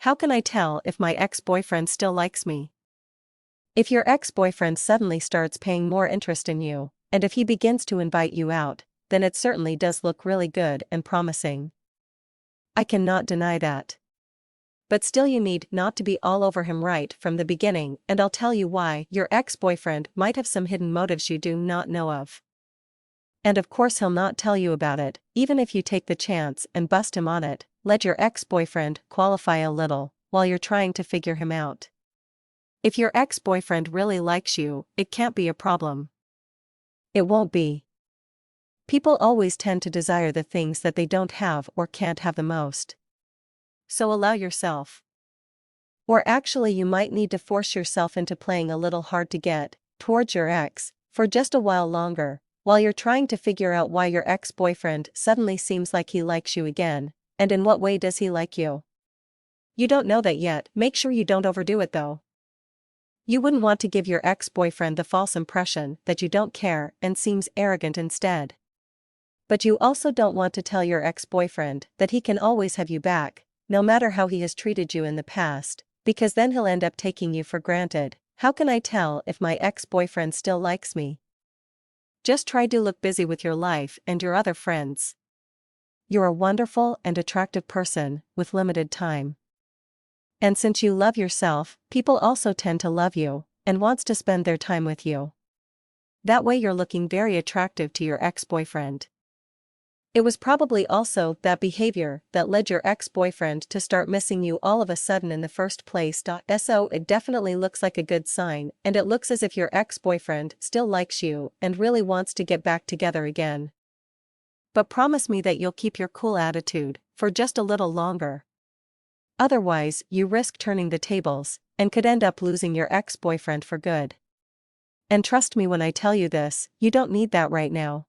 how can I tell if my ex-boyfriend still likes me? If your ex-boyfriend suddenly starts paying more interest in you, and if he begins to invite you out, then it certainly does look really good and promising. I cannot deny that. But still, you need not to be all over him right from the beginning, and I'll tell you why. Your ex-boyfriend might have some hidden motives you do not know of. And of course he'll not tell you about it, even if you take the chance and bust him on it. Let your ex-boyfriend qualify a little, while you're trying to figure him out. If your ex-boyfriend really likes you, it can't be a problem. It won't be. People always tend to desire the things that they don't have or can't have the most. So allow yourself. Or actually, you might need to force yourself into playing a little hard to get towards your ex for just a while longer, while you're trying to figure out why your ex-boyfriend suddenly seems like he likes you again, and in what way does he like you. You don't know that yet. Make sure you don't overdo it though. You wouldn't want to give your ex-boyfriend the false impression that you don't care and seems arrogant instead. But you also don't want to tell your ex-boyfriend that he can always have you back, no matter how he has treated you in the past, because then he'll end up taking you for granted. How can I tell if my ex-boyfriend still likes me? Just try to look busy with your life and your other friends. You're a wonderful and attractive person with limited time. And since you love yourself, people also tend to love you and wants to spend their time with you. That way you're looking very attractive to your ex-boyfriend. It was probably also that behavior that led your ex-boyfriend to start missing you all of a sudden in the first place. So it definitely looks like a good sign, and it looks as if your ex-boyfriend still likes you and really wants to get back together again. But promise me that you'll keep your cool attitude for just a little longer. Otherwise, you risk turning the tables and could end up losing your ex-boyfriend for good. And trust me when I tell you this, you don't need that right now.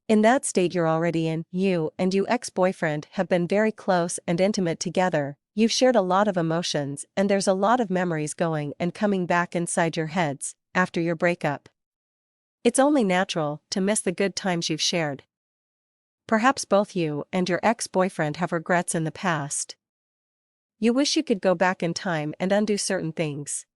In that state you're already in, you and your ex-boyfriend have been very close and intimate together, you've shared a lot of emotions, and there's a lot of memories going and coming back inside your heads after your breakup. It's only natural to miss the good times you've shared. Perhaps both you and your ex-boyfriend have regrets in the past. You wish you could go back in time and undo certain things.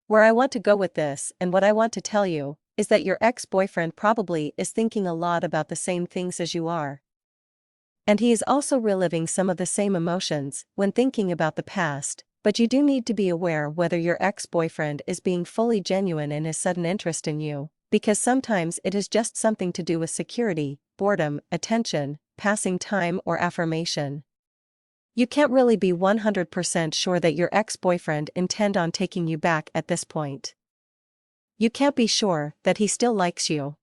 Where I want to go with this, and what I want to tell you, is that your ex-boyfriend probably is thinking a lot about the same things as you are. And he is also reliving some of the same emotions when thinking about the past, but you do need to be aware whether your ex-boyfriend is being fully genuine in his sudden interest in you, because sometimes it is just something to do with security, boredom, attention, passing time, or affirmation. You can't really be 100% sure that your ex-boyfriend intends on taking you back at this point. You can't be sure that he still likes you.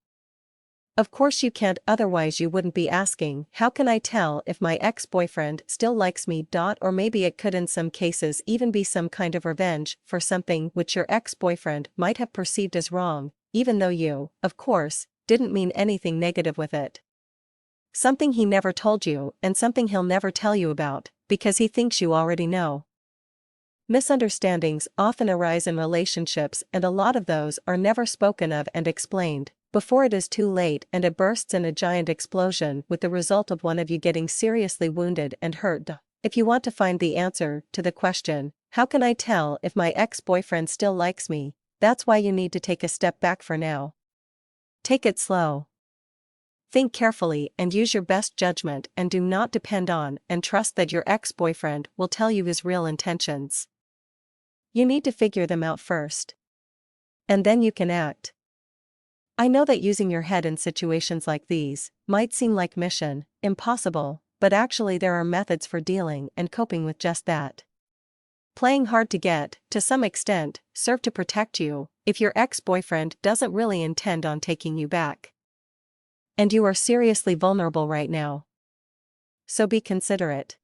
Of course you can't, otherwise you wouldn't be asking, how can I tell if my ex-boyfriend still likes me? Or maybe it could in some cases even be some kind of revenge for something which your ex-boyfriend might have perceived as wrong, even though you, of course, didn't mean anything negative with it. Something he never told you and something he'll never tell you about, because he thinks you already know. Misunderstandings often arise in relationships, and a lot of those are never spoken of and explained before it is too late, and it bursts in a giant explosion with the result of one of you getting seriously wounded and hurt. If you want to find the answer to the question, how can I tell if my ex-boyfriend still likes me? That's why you need to take a step back for now. Take it slow. Think carefully and use your best judgment, and do not depend on and trust that your ex-boyfriend will tell you his real intentions. You need to figure them out first. And then you can act. I know that using your head in situations like these might seem like mission impossible, but actually there are methods for dealing and coping with just that. Playing hard to get, to some extent, serve to protect you if your ex-boyfriend doesn't really intend on taking you back. And you are seriously vulnerable right now. So be considerate.